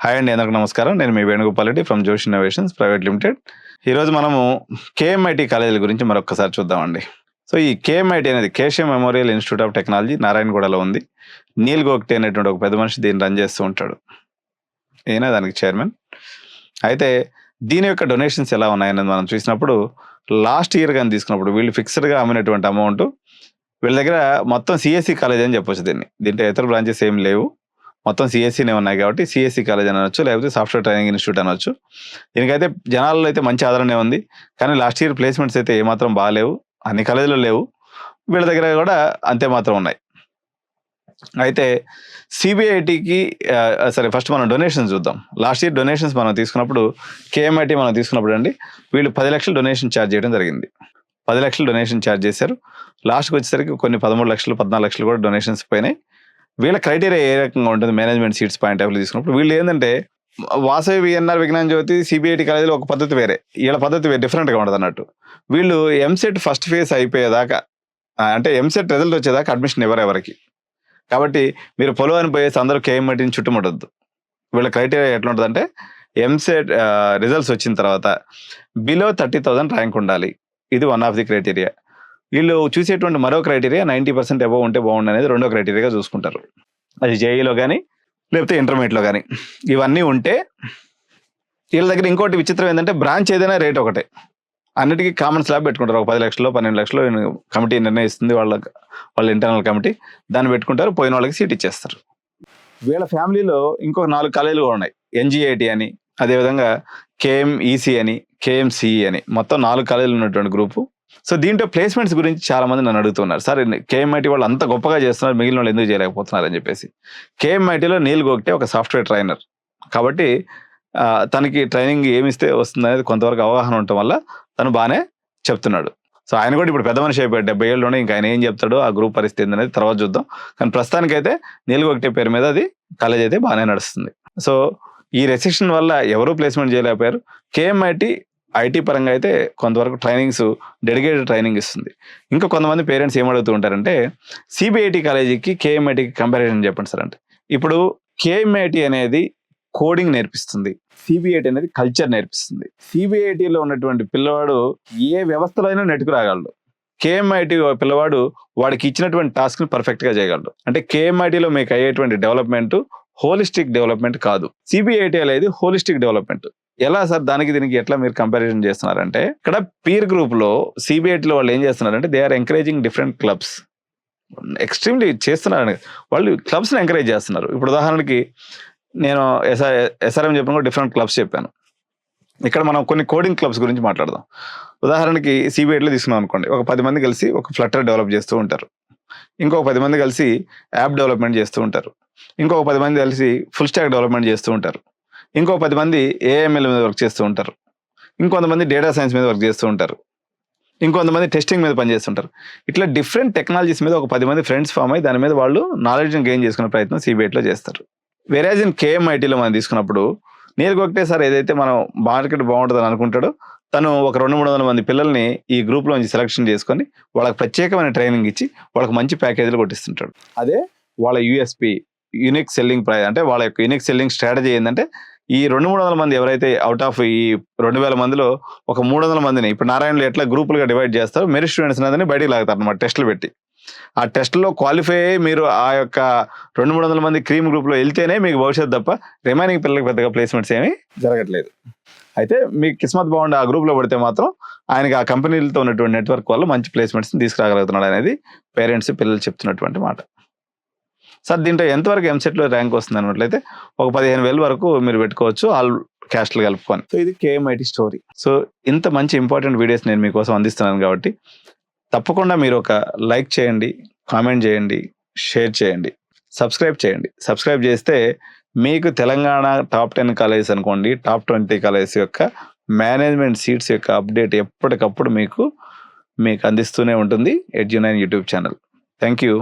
Hi అండి, అందరికి నమస్కారం. నేను మీ వేణుగోపాల్ రెడ్డి ఫ్రమ్ జోష్ ఇన్నోవేషన్స్ ప్రైవేట్ లిమిటెడ్. ఈరోజు మనము కేఎంఐటి కాలేజీల గురించి మరొకసారి చూద్దామండి. సో ఈ కేఎంఐటి అనేది Keshava memorial institute of technology నారాయణగూడలో ఉంది. నీల్ గోగ్టే అనేటువంటి ఒక పెద్ద మనిషి దీన్ని రన్ చేస్తూ ఉంటాడు. ఈయన దానికి చైర్మన్. అయితే దీని యొక్క డొనేషన్స్ ఎలా ఉన్నాయనేది మనం చూసినప్పుడు లాస్ట్ ఇయర్ కానీ తీసుకున్నప్పుడు వీళ్ళు ఫిక్స్డ్గా అమ్మినటువంటి అమౌంట్ వీళ్ళ దగ్గర మొత్తం సిఎస్సి కాలేజ్ అని చెప్పొచ్చు. దీంట్లో ఇతర బ్రాంచెస్ ఏం లేవు, మొత్తం సిఎస్సీనే ఉన్నాయి కాబట్టి సిఎస్సి కాలేజ్ అనొచ్చు, లేకపోతే సాఫ్ట్వేర్ ట్రైనింగ్ ఇన్స్టిట్యూట్ అనొచ్చు. దీనికైతే జనాల్లో అయితే మంచి ఆదరణ ఉంది. కానీ లాస్ట్ ఇయర్ ప్లేస్మెంట్స్ అయితే ఏమాత్రం బాగాలేవు, అన్ని కాలేజీలో లేవు, వీళ్ళ దగ్గర కూడా అంతే మాత్రం ఉన్నాయి. అయితే సిబిఐటికి సరే ఫస్ట్ మనం డొనేషన్స్ చూద్దాం. లాస్ట్ ఇయర్ డొనేషన్స్ మనం తీసుకున్నప్పుడు కేఎంఐటి మనం తీసుకున్నప్పుడు అండి వీళ్ళు 10 లక్షలు డొనేషన్ ఛార్జ్ చేయడం జరిగింది. 10 లక్షలు డొనేషన్ ఛార్జ్ చేశారు. లాస్ట్కి వచ్చేసరికి కొన్ని 13 లక్షలు 14 లక్షలు కూడా డొనేషన్స్ పోయినాయి. వీళ్ళ క్రైటీరియా ఏ రకంగా ఉంటుంది management seats point of view తీసుకున్నప్పుడు వీళ్ళు ఏంటంటే వాసవి విఎన్ఆర్ విజ్ఞాన జ్యోతి సిబిఐటి కాలేజీలో ఒక పద్ధతి వేరే, వీళ్ళ పద్ధతి డిఫరెంట్గా ఉంటుంది అన్నట్టు. వీళ్ళు ఎంసెట్ ఫస్ట్ ఫేజ్ అయిపోయేదాకా అంటే ఎంసెట్ రిజల్ట్ వచ్చేదాకా అడ్మిషన్ ఎవరెవరికి, కాబట్టి మీరు పొలవని పోయేసి అందరూ కేఎంఐటిని చుట్టుముట్టద్దు. వీళ్ళ క్రైటీరియా ఎట్లా ఉంటుంది అంటే ఎంసెట్ రిజల్ట్స్ వచ్చిన తర్వాత బిలో 30,000 ర్యాంక్ ఉండాలి. ఇది వన్ ఆఫ్ ది క్రైటీరియా. వీళ్ళు చూసేటువంటి మరో క్రైటీరియా 90% అబోవ్ ఉంటే బాగుండు అనేది రెండో క్రైటీరియాగా చూసుకుంటారు. అది జేఈలో కానీ లేకపోతే ఇంటర్మీడియట్లో కానీ ఇవన్నీ ఉంటే వీళ్ళ దగ్గర ఇంకోటి విచిత్రం ఏంటంటే బ్రాంచ్ ఏదైనా రేట్ ఒకటే, అన్నిటికీ కామన్ స్లాబ్ పెట్టుకుంటారు. ఒక 10 లక్షలు 12 లక్షలు కమిటీ నిర్ణయిస్తుంది, వాళ్ళ ఇంటర్నల్ కమిటీ, దాన్ని పెట్టుకుంటారు, పోయిన వాళ్ళకి సీట్ ఇచ్చేస్తారు. వీళ్ళ ఫ్యామిలీలో ఇంకొక 4 కాలేజీలు కూడా ఉన్నాయి. ఎన్జిఐటి అని, అదేవిధంగా కేఎంఈసి అని, కేఎంసిఈ అని, మొత్తం 4 కాలేజీలు ఉన్నటువంటి గ్రూపు. సో దీంట్లో ప్లేస్మెంట్స్ గురించి చాలా మంది నన్ను అడుగుతున్నారు, సార్ కేఎంఐటి వాళ్ళు అంత గొప్పగా చేస్తున్నారు, మిగిలిన వాళ్ళు ఎందుకు చేయలేకపోతున్నారు అని చెప్పేసి. కేఎంఐటిలో నీల్ గోగ్టే ఒక సాఫ్ట్వేర్ ట్రైనర్ కాబట్టి తనకి ట్రైనింగ్ ఏమిస్తే వస్తుంది అనేది కొంతవరకు అవగాహన ఉండటం వల్ల తను బాగానే చెప్తున్నాడు. సో ఆయన కూడా ఇప్పుడు పెద్ద మనిషి అయిపోయాడు, 70 ఏళ్ళలోనే. ఇంకా ఆయన ఏం చెప్తాడో ఆ గ్రూప్ పరిస్థితి ఏందనేది తర్వాత చూద్దాం. కానీ ప్రస్తుతానికైతే నీల్ గోగ్టే పేరు మీద అది కాలేజ్ అయితే బాగానే నడుస్తుంది. సో ఈ రెసిషన్ వల్ల ఎవరూ ప్లేస్మెంట్ చేయలేకపోయారు. కేఎంఐటి ఐటీ పరంగా అయితే కొంతవరకు ట్రైనింగ్స్ డెడికేటెడ్ ట్రైనింగ్ ఇస్తుంది. ఇంకా కొంతమంది పేరెంట్స్ ఏమడుగుతూ ఉంటారంటే సిబిఐటి కాలేజీకి కేఎంఐటికి కంపారిజన్ చెప్పండి సార్ అంటే, ఇప్పుడు కేఎంఐటి అనేది కోడింగ్ నేర్పిస్తుంది, సిబిఐటి అనేది కల్చర్ నేర్పిస్తుంది. సిబిఐటిలో ఉన్నటువంటి పిల్లవాడు ఏ వ్యవస్థలో అయినా నెట్టుకు రాగలడు. కేఎంఐటి పిల్లవాడు వాడికి ఇచ్చినటువంటి టాస్క్ ని పర్ఫెక్ట్ గా చేయగలడు. అంటే కేఎంఐటిలో మీకు అయ్యేటువంటి డెవలప్మెంట్ హోలిస్టిక్ డెవలప్మెంట్ కాదు, సిబిఐటి అనేది హోలిస్టిక్ డెవలప్మెంట్. ఎలా సార్ దానికి దీనికి ఎట్లా మీరు కంపారిజన్ చేస్తున్నారంటే, ఇక్కడ పీర్ గ్రూప్ లో సిబిఐటిలో వాళ్ళు ఏం చేస్తున్నారంటే they are encouraging different clubs, extremely చేస్తున్నారు. వాళ్ళు క్లబ్స్ ని ఎంకరేజ్ చేస్తున్నారు. ఇప్పుడు ఉదాహరణకి నేను ఎస్ఆర్ఎం చెప్పిన డిఫరెంట్ క్లబ్స్ చెప్పాను. ఇక్కడ మనం కొన్ని కోడింగ్ క్లబ్స్ గురించి మాట్లాడదాం. ఉదాహరణకి సిబిఐటిలో తీసుకున్నాం అనుకోండి, ఒక 10 మంది కలిసి ఒక ఫ్లటర్ డెవలప్ చేస్తూ ఉంటారు, ఇంకొక 10 మంది కలిసి యాప్ డెవలప్మెంట్ చేస్తూ ఉంటారు, ఇంకొక 10 మంది కలిసి ఫుల్ స్టాక్ డెవలప్మెంట్ చేస్తూ ఉంటారు, ఇంకో 10 మంది ఏఎంఎల్ మీద వర్క్ చేస్తూ ఉంటారు, ఇంకొంతమంది డేటా సైన్స్ మీద వర్క్ చేస్తూ ఉంటారు, ఇంకొంతమంది టెస్టింగ్ మీద పనిచేస్తుంటారు. ఇట్లా డిఫరెంట్ టెక్నాలజీస్ మీద ఒక 10 మంది ఫ్రెండ్స్ ఫామ్ అయ్యి దాని మీద వాళ్ళు నాలెడ్జ్ని గెయిన్ చేసుకునే ప్రయత్నం సిబిఐటిలో చేస్తారు. వేరేజ్ ఇన్ కేఎంఐటిలో మనం తీసుకున్నప్పుడు నీల్ గోగ్టే సార్ ఏదైతే మనం మార్కెట్ బాగుంటుందని అనుకుంటాడో తను ఒక 200-300 మంది పిల్లల్ని ఈ గ్రూప్లో నుంచి సెలెక్షన్ చేసుకొని వాళ్ళకి ప్రత్యేకమైన ట్రైనింగ్ ఇచ్చి వాళ్ళకి మంచి ప్యాకేజీలు కొట్టిస్తుంటాడు. అదే వాళ్ళ యూఎస్పి యూనిక్ సెల్లింగ్ ప్రైస్. అంటే వాళ్ళ యొక్క యూనిక్ సెల్లింగ్ స్ట్రాటజీ ఏంటంటే ఈ 200-300 మంది ఎవరైతే అవుట్ ఆఫ్ ఈ 2000 మందిలో ఒక 300 మందిని ఇప్పుడు నారాయణలో ఎట్లా గ్రూపులుగా డివైడ్ చేస్తారు, మెరిట్ స్టూడెంట్స్ అనేది బయటికి లాగుతారు అన్నమాట టెస్టులు పెట్టి. ఆ టెస్ట్లో క్వాలిఫై అయ్యి మీరు ఆ యొక్క 200-300 మంది క్రీమ్ గ్రూప్లో వెళ్తేనే మీకు భవిష్యత్తు తప్ప రిమైనింగ్ పిల్లలకి పెద్దగా ప్లేస్మెంట్స్ ఏమీ జరగట్లేదు. అయితే మీకు కిస్మత్ బాగుండి ఆ గ్రూప్లో పడితే మాత్రం ఆయనకి ఆ కంపెనీలతో ఉన్నటువంటి నెట్వర్క్ వల్ల మంచి ప్లేస్మెంట్స్ని తీసుకురాగలుగుతున్నాడు అనేది పేరెంట్స్ పిల్లలు చెప్తున్నటువంటి మాట. సార్ దీంట్లో ఎంతవరకు ఎంసెట్లో ర్యాంక్ వస్తుంది అన్నట్లయితే ఒక 15,000 వరకు మీరు పెట్టుకోవచ్చు, ఆల్ క్యాస్ట్లు కలుపుకొని. సో ఇది కేఎంఐటి స్టోరీ. సో ఇంత మంచి ఇంపార్టెంట్ వీడియోస్ నేను మీకోసం అందిస్తున్నాను కాబట్టి తప్పకుండా మీరు ఒక లైక్ చేయండి, కామెంట్ చేయండి, షేర్ చేయండి, సబ్స్క్రైబ్ చేయండి. సబ్స్క్రైబ్ చేస్తే మీకు తెలంగాణ టాప్ 10 కాలేజెస్ అనుకోండి, టాప్ 20 కాలేజెస్ యొక్క మేనేజ్మెంట్ సీట్స్ యొక్క అప్డేట్ ఎప్పటికప్పుడు మీకు అందిస్తూనే ఉంటుంది ఎడ్యు9 యూట్యూబ్ ఛానల్. Thank you.